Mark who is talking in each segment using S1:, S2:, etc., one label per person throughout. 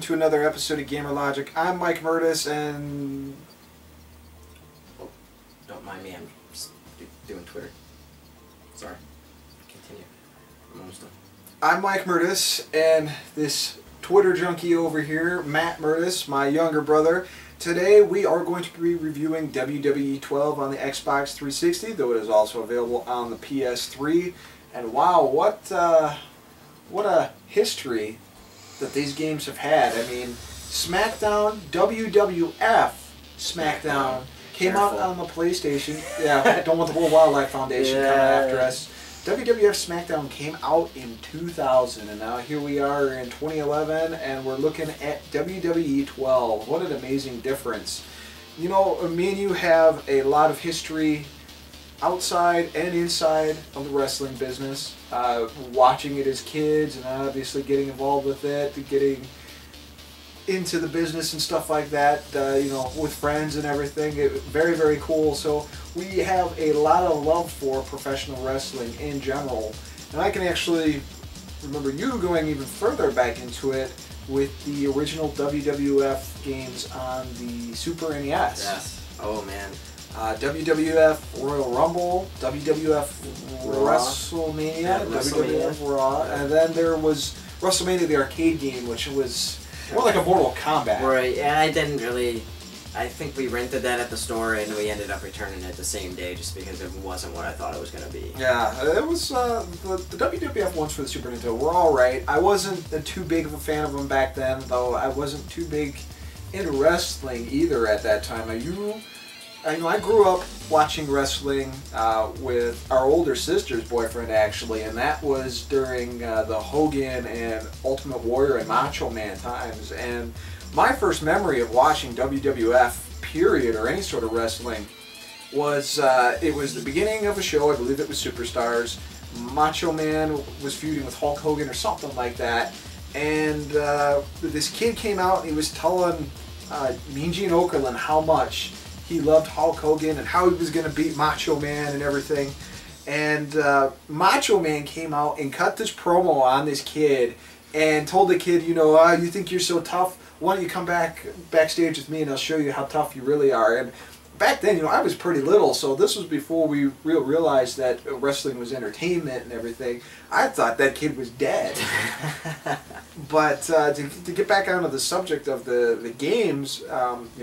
S1: to another episode of Gamer Logic. I'm Mike Mertes, and...
S2: Oh, don't mind me, I'm just doing Twitter. Sorry. Continue. I'm almost done.
S1: I'm Mike Mertes, and this Twitter junkie over here, Matt Mertes, my younger brother. Today we are going to be reviewing WWE 12 on the Xbox 360, though it is also available on the PS3. And wow, what a history that these games have had. I mean, Smackdown, WWF Smackdown came out on the PlayStation. Yeah, don't want the World Wildlife Foundation coming after us. WWF Smackdown came out in 2000, and now here we are in 2011, and we're looking at WWE 12. What an amazing difference. You know, me and you have a lot of history outside and inside of the wrestling business, watching it as kids and obviously getting involved with it, getting into the business and stuff like that, you know, with friends and everything. Very, very cool. So we have a lot of love for professional wrestling in general. And I can actually remember you going even further back into it with the original WWF games on the Super NES.
S2: Yes. Oh, man.
S1: WWF Royal Rumble, WWF Wrestlemania, WWF Raw, and then there was Wrestlemania the arcade game, which was more like a Mortal Kombat.
S2: Right, yeah, I think we rented that at the store and we ended up returning it the same day just because it wasn't what I thought it was going to be.
S1: Yeah, it was, the WWF ones for the Super Nintendo were alright. I wasn't too big of a fan of them back then, though I wasn't too big into wrestling either at that time. I grew up watching wrestling with our older sister's boyfriend, actually, and that was during the Hogan and Ultimate Warrior and Macho Man times. And my first memory of watching WWF, period, or any sort of wrestling, was it was the beginning of a show. I believe it was Superstars. Macho Man was feuding with Hulk Hogan or something like that, and this kid came out and he was telling Mean Gene Okerlund how much he loved Hulk Hogan and how he was going to beat Macho Man and everything. And Macho Man came out and cut this promo on this kid and told the kid, you know, you think you're so tough? Why don't you come backstage with me and I'll show you how tough you really are. And back then, you know, I was pretty little, so this was before we realized that wrestling was entertainment and everything. I thought that kid was dead. But to get back onto the subject of the games, you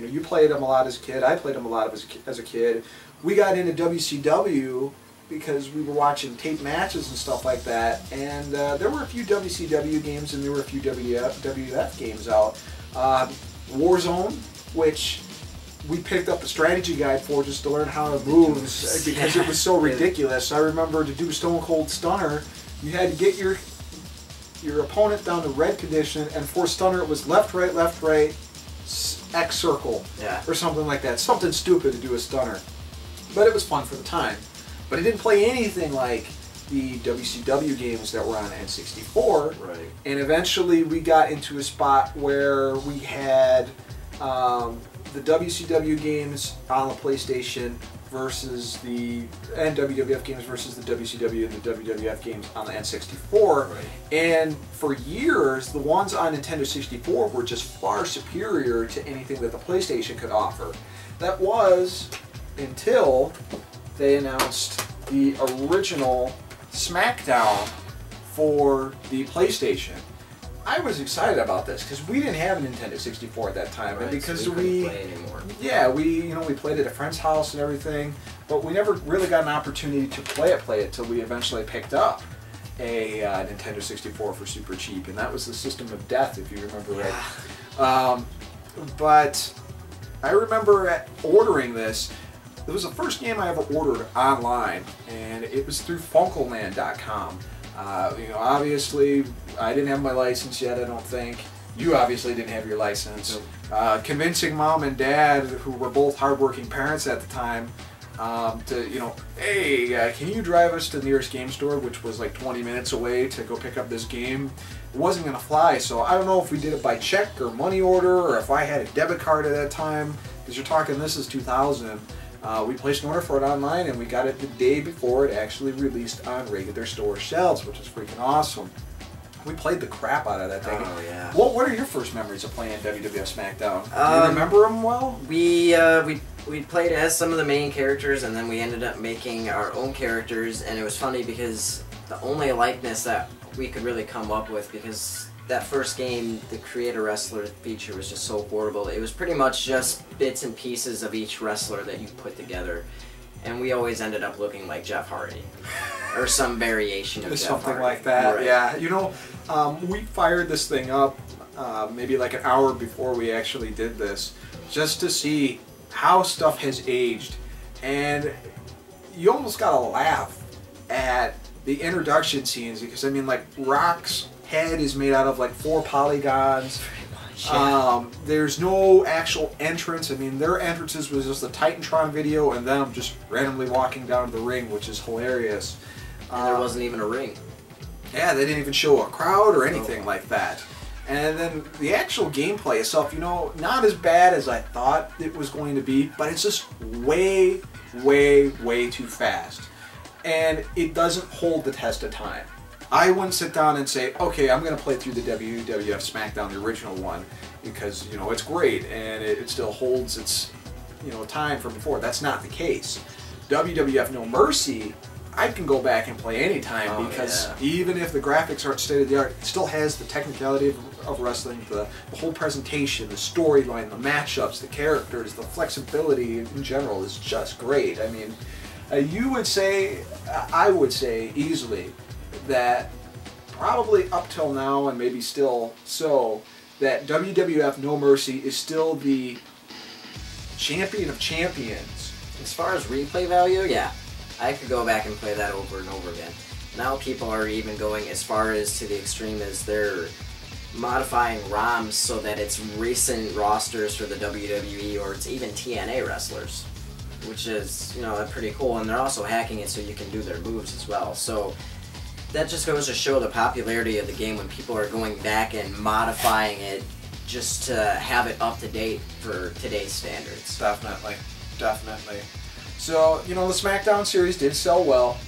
S1: know, you played them a lot as a kid. I played them a lot as a kid. We got into WCW because we were watching tape matches and stuff like that. And there were a few WCW games and there were a few WWF games out. Warzone, which we picked up a strategy guide for just to learn how it moves because it was so ridiculous. I remember to do Stone Cold Stunner, you had to get your opponent down to red condition, and for Stunner it was left, right, X circle, or something like that. Something stupid to do a Stunner. But it was fun for the time. But it didn't play anything like the WCW games that were on N64. Right. And eventually we got into a spot where we had the WCW games on the PlayStation versus and WWF games versus the WCW and the WWF games on the N64. Right. And for years, the ones on Nintendo 64 were just far superior to anything that the PlayStation could offer. That was until they announced the original Smackdown for the PlayStation. I was excited about this because we didn't have a Nintendo 64 at that time, right, and because
S2: so we couldn't play anymore.
S1: Yeah, we played at a friend's house and everything, but we never really got an opportunity to play it till we eventually picked up a Nintendo 64 for super cheap, and that was the System of Death, if you remember right. But I remember ordering this. It was the first game I ever ordered online, and it was through Funkelman.com. You know, obviously, I didn't have my license yet, I don't think. You obviously didn't have your license. Convincing mom and dad, who were both hardworking parents at the time, to, you know, hey, can you drive us to the nearest game store, which was like 20 minutes away, to go pick up this game? It wasn't going to fly, so I don't know if we did it by check or money order, or if I had a debit card at that time, because you're talking, this is 2000. We placed an order for it online, and we got it the day before it actually released on regular store shelves, which is freaking awesome. We played the crap out of that thing.
S2: Oh, yeah.
S1: What are your first memories of playing WWF Smackdown? Do you remember them well?
S2: We played as some of the main characters, and then we ended up making our own characters, and it was funny because the only likeness that we could really come up with, because that first game, the Create a Wrestler feature was just so horrible. It was pretty much just bits and pieces of each wrestler that you put together, and we always ended up looking like Jeff Hardy. Or some variation of Jeff
S1: something
S2: Hardy.
S1: like that,
S2: right.
S1: yeah. You know, we fired this thing up maybe like an hour before we actually did this, just to see how stuff has aged. And you almost gotta laugh at the introduction scenes, because I mean, like, Rock's head is made out of like 4 polygons.
S2: Yeah.
S1: There's no actual entrance. I mean, their entrances was just the Titantron video and them just randomly walking down to the ring, which is hilarious.
S2: And there wasn't even a ring.
S1: Yeah, they didn't even show a crowd or anything like that. And then the actual gameplay itself, you know, not as bad as I thought it was going to be, but it's just way, way, way too fast. And it doesn't hold the test of time. I wouldn't sit down and say, okay, I'm going to play through the WWF Smackdown, the original one, because, you know, it's great and it still holds its, you know, time from before. That's not the case. WWF No Mercy, I can go back and play anytime, because even if the graphics aren't state of the art, it still has the technicality of wrestling, the whole presentation, the storyline, the matchups, the characters, the flexibility in general is just great. I mean, you would say, I would say easily, that probably up till now, and maybe still so, that WWF No Mercy is still the champion of champions.
S2: As far as replay value, yeah. I could go back and play that over and over again. Now people are even going as far as to the extreme as they're modifying ROMs so that it's recent rosters for the WWE or it's even TNA wrestlers, which is, you know, pretty cool. And they're also hacking it so you can do their moves as well. So that just goes to show the popularity of the game when people are going back and modifying it just to have it up to date for today's standards.
S1: Definitely, definitely. So, you know, the SmackDown series did sell well.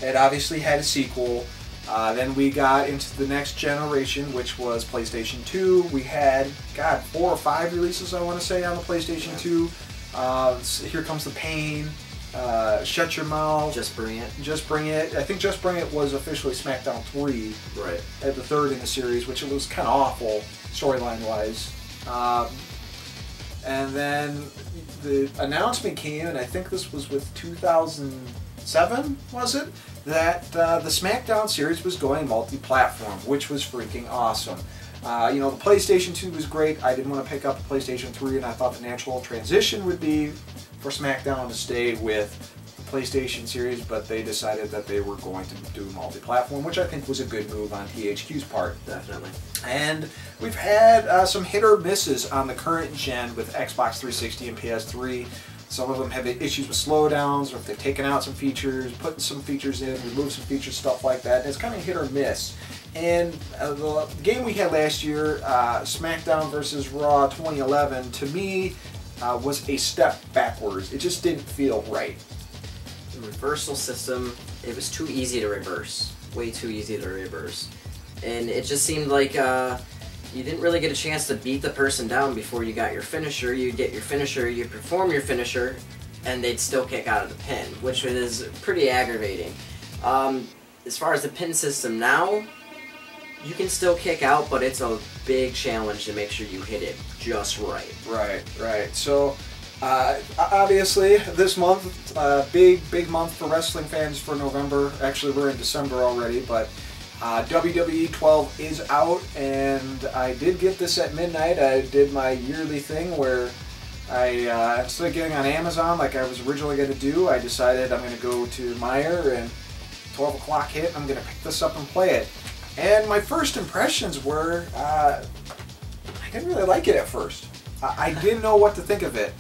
S1: It obviously had a sequel. Then we got into the next generation, which was PlayStation 2. We had, God, 4 or 5 releases, I want to say, on the PlayStation 2. Here Comes the Pain. Shut Your Mouth.
S2: Just Bring It.
S1: Just Bring It. I think Just Bring It was officially SmackDown 3.
S2: Right.
S1: At the 3rd in the series, which it was kind of awful, storyline-wise. And then the announcement came, and I think this was with 2007, was it? That the SmackDown series was going multi-platform, which was freaking awesome. You know, the PlayStation 2 was great. I didn't want to pick up the PlayStation 3, and I thought the natural transition would be for SmackDown to stay with the PlayStation series, but they decided that they were going to do multi-platform, which I think was a good move on THQ's part.
S2: Definitely.
S1: And we've had some hit or misses on the current gen with Xbox 360 and PS3. Some of them have issues with slowdowns, or if they've taken out some features, putting some features in, removed some features, stuff like that. And it's kind of hit or miss. And the game we had last year, SmackDown vs. Raw 2011, to me was a step backwards. It just didn't feel right.
S2: The reversal system, it was too easy to reverse. Way too easy to reverse. And it just seemed like you didn't really get a chance to beat the person down before you got your finisher. You'd get your finisher, you'd perform your finisher, and they'd still kick out of the pin, which is pretty aggravating. As far as the pin system now, you can still kick out, but it's a big challenge to make sure you hit it just right.
S1: Right. So, obviously, this month, big month for wrestling fans for November. Actually, we're in December already, but WWE 12 is out, and I did get this at midnight. I did my yearly thing where I, instead of getting on Amazon like I was originally going to do, I decided I'm going to go to Meijer, and 12 o'clock hit, I'm going to pick this up and play it. And my first impressions were, I didn't really like it at first. I didn't know what to think of it.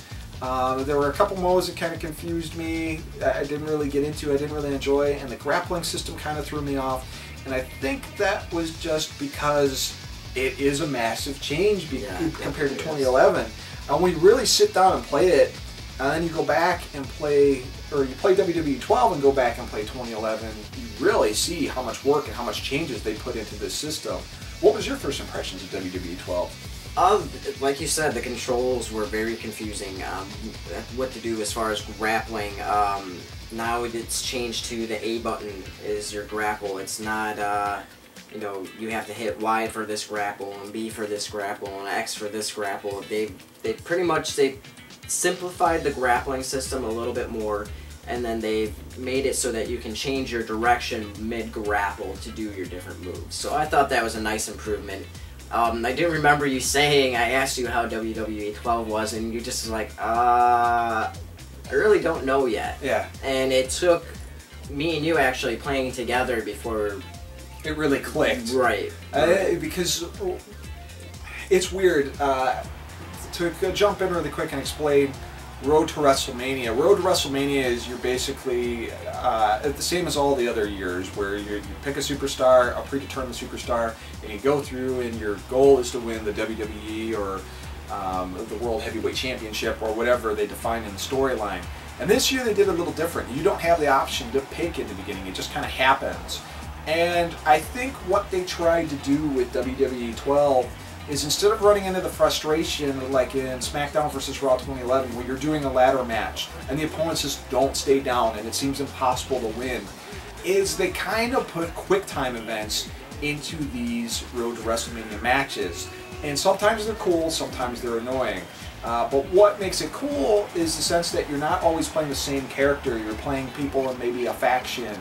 S1: There were a couple modes that kind of confused me, I didn't really get into, I didn't really enjoy, and the grappling system kind of threw me off. And I think that was just because it is a massive change compared to 2011. And when you really sit down and play it, and then you go back and play, or you play WWE 12 and go back and play 2011, you really see how much work and how much changes they put into this system. What was your first impressions of WWE 12?
S2: Like you said, the controls were very confusing. What to do as far as grappling. Now it's changed to the A button is your grapple. It's not, you know, you have to hit Y for this grapple and B for this grapple and X for this grapple. They pretty much simplified the grappling system a little bit more, and then they've made it so that you can change your direction mid-grapple to do your different moves. So I thought that was a nice improvement. I do remember you saying, I asked you how WWE 12 was, and you just was like, I really don't know yet.
S1: Yeah.
S2: And it took me and you actually playing together before
S1: it really clicked.
S2: Right.
S1: Because it's weird. To jump in really quick and explain Road to WrestleMania. Road to WrestleMania is you're basically the same as all the other years, where you pick a superstar, a predetermined superstar, and you go through, and your goal is to win the WWE or the World Heavyweight Championship or whatever they define in the storyline. And this year they did a little different. You don't have the option to pick in the beginning. It just kind of happens. And I think what they tried to do with WWE 12 is, instead of running into the frustration like in SmackDown vs. Raw 2011, where you're doing a ladder match and the opponents just don't stay down and it seems impossible to win, is they kind of put quick time events into these Road to WrestleMania matches. And sometimes they're cool, sometimes they're annoying. But what makes it cool is the sense that you're not always playing the same character. You're playing people in maybe a faction,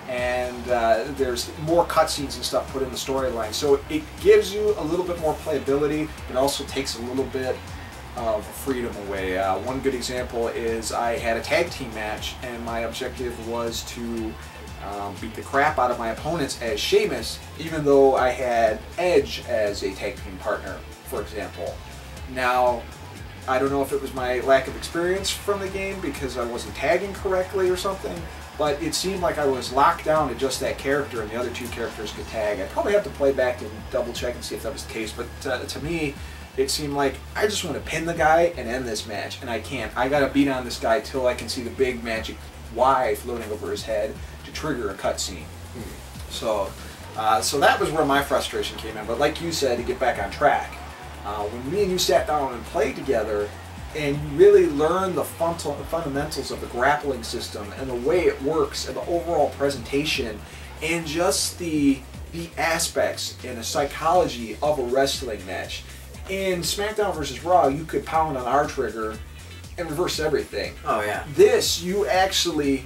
S1: and there's more cutscenes and stuff put in the storyline. So it gives you a little bit more playability. It also takes a little bit of freedom away. One good example is I had a tag team match, and my objective was to beat the crap out of my opponents as Sheamus, even though I had Edge as a tag team partner, for example. Now, I don't know if it was my lack of experience from the game because I wasn't tagging correctly or something, but it seemed like I was locked down to just that character and the other two characters could tag. I'd probably have to play back and double check and see if that was the case, but to me, it seemed like I just want to pin the guy and end this match, and I can't. I gotta beat on this guy till I can see the big magic Y floating over his head to trigger a cutscene. So that was where my frustration came in. But like you said, to get back on track, when me and you sat down and played together, and you really learn the fundamentals of the grappling system and the way it works and the overall presentation and just the aspects and the psychology of a wrestling match. In SmackDown vs. Raw, you could pound on R trigger and reverse everything.
S2: Oh yeah.
S1: This, you actually,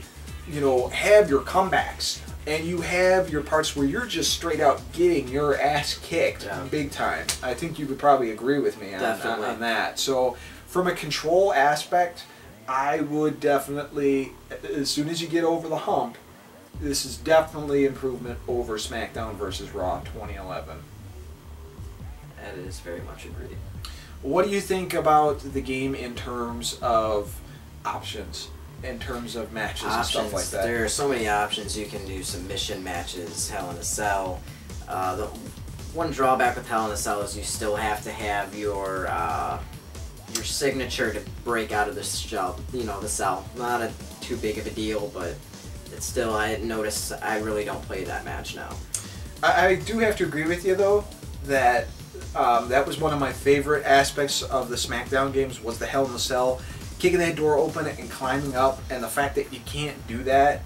S1: you know, have your comebacks, and you have your parts where you're just straight out getting your ass kicked big time. I think you would probably agree with me on that. So from a control aspect, I would definitely, as soon as you get over the hump, this is definitely improvement over SmackDown vs. Raw 2011.
S2: That is very much agreed.
S1: What do you think about the game in terms of options, in terms of matches and stuff like that?
S2: There are so many options. You can do submission matches, Hell in a Cell. The one drawback with Hell in a Cell is you still have to have your signature to break out of the shell, you know, the cell. Not too big of a deal, but it's still, I noticed I really don't play that match now.
S1: I do have to agree with you though, that that was one of my favorite aspects of the SmackDown games, was the Hell in a Cell. Kicking that door open and climbing up, and the fact that you can't do that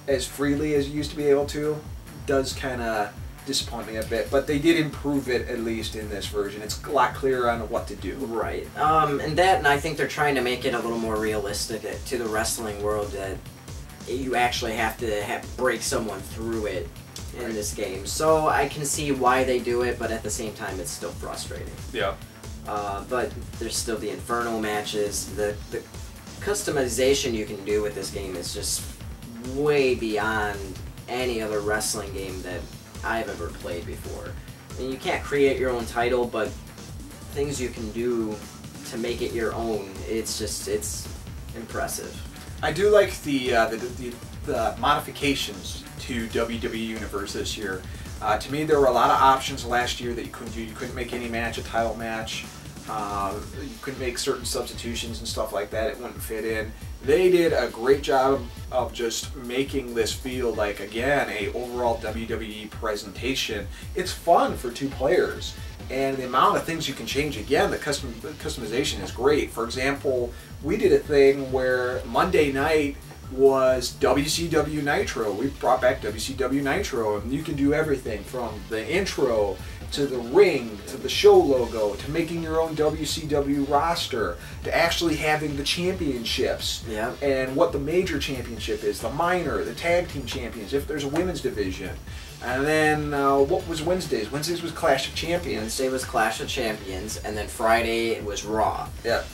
S1: as freely as you used to be able to does kind of disappoint me a bit. But they did improve it, at least in this version. It's a lot clearer on what to do.
S2: Right. And I think they're trying to make it a little more realistic to the wrestling world, that you actually have to break someone through it in this game. So I can see why they do it, but at the same time it's still frustrating.
S1: Yeah.
S2: But there's still the Inferno matches. The customization you can do with this game is just way beyond any other wrestling game that I've ever played before. I mean, you can't create your own title, but things you can do to make it your own, it's impressive. I
S1: do like the modifications to WWE Universe this year. To me, there were a lot of options last year that you couldn't do. You couldn't make any match a title match. You could make certain substitutions and stuff like that. It wouldn't fit in. They did a great job of just making this feel like, again, a overall WWE presentation. It's fun for 2 players, and the amount of things you can change, again, the customization is great. For example, we did a thing where Monday night was WCW Nitro. We brought back WCW Nitro, and you can do everything from the intro to the ring, to the show logo, to making your own WCW roster, to actually having the championships, and what the major championship is, the minor, the tag team champions, if there's a women's division. And then, what was Wednesdays? Wednesdays was Clash of Champions.
S2: Wednesday was Clash of Champions, and then Friday it was Raw.
S1: Yeah.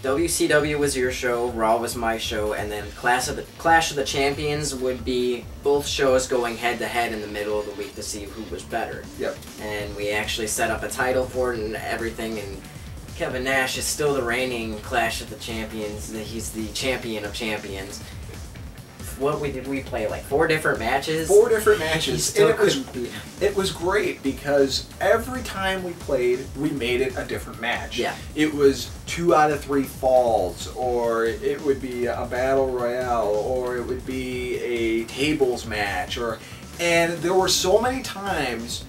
S2: WCW was your show, Raw was my show, and then Clash of the Champions would be both shows going head-to-head in the middle of the week to see who was better.
S1: Yep.
S2: And we actually set up a title for it and everything, and Kevin Nash is still the reigning Clash of the Champions. He's the champion of champions. What did we play, like 4 different matches?
S1: 4 different matches.
S2: And
S1: it was great because every time we played, we made it a different match.
S2: Yeah.
S1: It was 2 out of 3 falls, or it would be a battle royale, or it would be a tables match, and there were so many times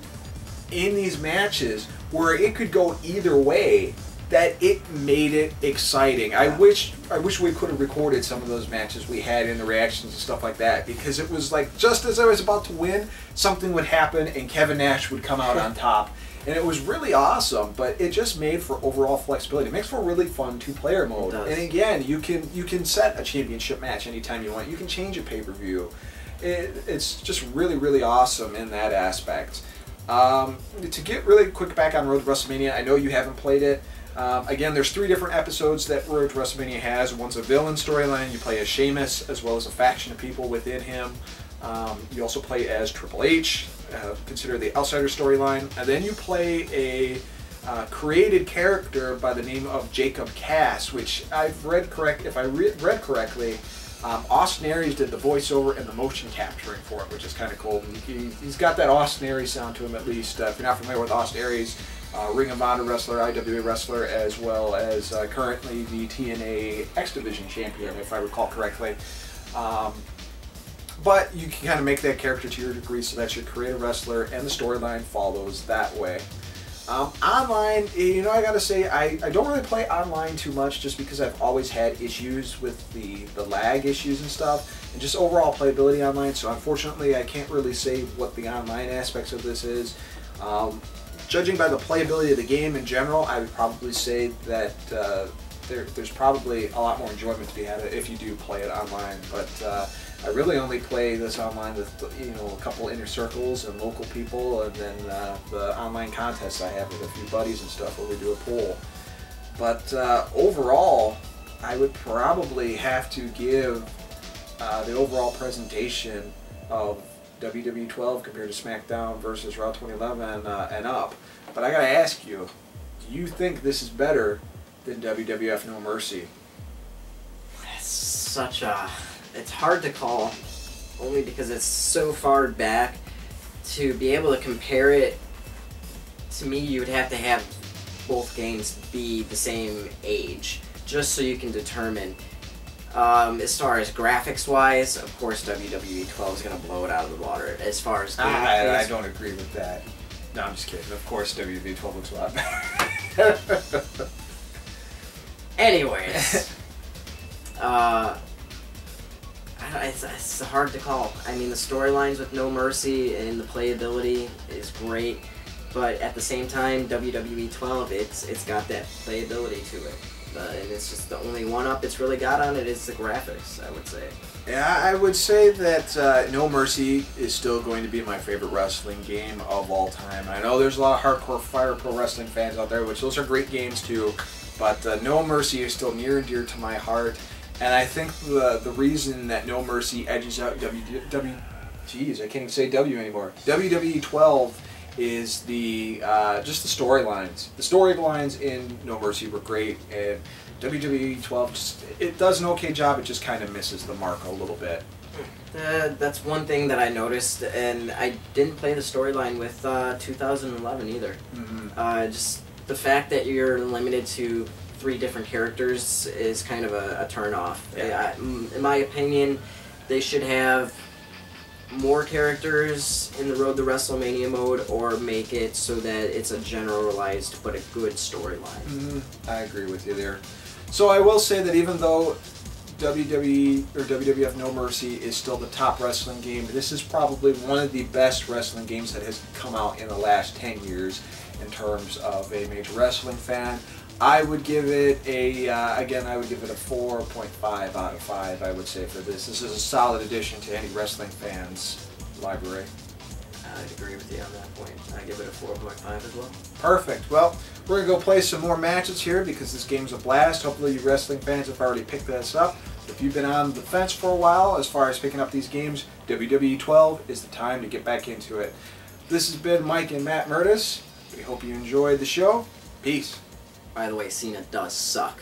S1: in these matches where it could go either way, that it made it exciting.
S2: Yeah.
S1: I wish we could have recorded some of those matches we had in the reactions and stuff like that, because it was like just as I was about to win, something would happen and Kevin Nash would come out on top. And it was really awesome, but it just made for overall flexibility. It makes for a really fun 2-player mode. And again, you can set a championship match anytime you want. You can change a pay-per-view. It's just really, really awesome in that aspect. To get really quick back on Road to WrestleMania, I know you haven't played it. Again, there's 3 different episodes that Road to WrestleMania has. One's a villain storyline. You play as Sheamus, as well as a faction of people within him. You also play as Triple H, consider the outsider storyline. And then you play a created character by the name of Jacob Cass, which I've read correct. If I read correctly, Austin Aries did the voiceover and the motion capturing for it, which is kind of cool. He's got that Austin Aries sound to him, at least. If you're not familiar with Austin Aries, Ring of Honor wrestler, IWA wrestler, as well as currently the TNA X Division champion, if I recall correctly. But you can kind of make that character to your degree so that you create a wrestler and the storyline follows that way. Online, you know, I gotta say, I don't really play online too much just because I've always had issues with the lag issues and stuff, and just overall playability online, so unfortunately I can't really say what the online aspects of this is. Judging by the playability of the game in general, I would probably say that there's probably a lot more enjoyment to be had if you do play it online, but I really only play this online with, you know, a couple inner circles and local people, and then the online contests I have with a few buddies and stuff where we do a poll. But overall, I would probably have to give the overall presentation of WWE 12 compared to SmackDown versus Raw 2011 and up. But I gotta ask you, do you think this is better than WWF No Mercy?
S2: It's hard to call, only because it's so far back. To be able to compare it, to me, you would have to have both games be the same age, just so you can determine. As far as graphics-wise, of course, WWE 12 is going to blow it out of the water. As far as
S1: I don't agree with that. No, I'm just kidding. Of course, WWE 12 looks a lot better.
S2: Anyways, it's hard to call. I mean, the storylines with No Mercy and the playability is great, but at the same time, WWE 12, it's got that playability to it. And it's just the only one-up it's really got on it is the graphics, I would say.
S1: Yeah, I would say that No Mercy is still going to be my favorite wrestling game of all time. I know there's a lot of hardcore Fire Pro Wrestling fans out there, which those are great games too, but No Mercy is still near and dear to my heart. And I think the reason that No Mercy edges out WWE 12 is the just the storylines. The storylines in No Mercy were great, and WWE 12 it does an okay job. It just kind of misses the mark a little bit.
S2: That's one thing that I noticed, and I didn't play the storyline with 2011 either.
S1: Mm-hmm.
S2: Just the fact that you're limited to 3 different characters is kind of a turn off.
S1: Yeah.
S2: In my opinion, they should have more characters in the Road to WrestleMania mode, or make it so that it's a generalized but a good storyline.
S1: I agree with you there. So I will say that even though WWE or WWF No Mercy is still the top wrestling game, this is probably one of the best wrestling games that has come out in the last 10 years in terms of a major wrestling fan. I would give it a, again, I would give it a 4.5 out of 5, I would say, for this. This is a solid addition to any wrestling fan's library.
S2: I'd agree with you on that point. I give it a 4.5 as well.
S1: Perfect. Well, we're going to go play some more matches here because this game's a blast. Hopefully you wrestling fans have already picked this up. If you've been on the fence for a while as far as picking up these games, WWE 12 is the time to get back into it. This has been Mike and Matt Mertes. We hope you enjoyed the show. Peace.
S2: By the way, Cena does suck.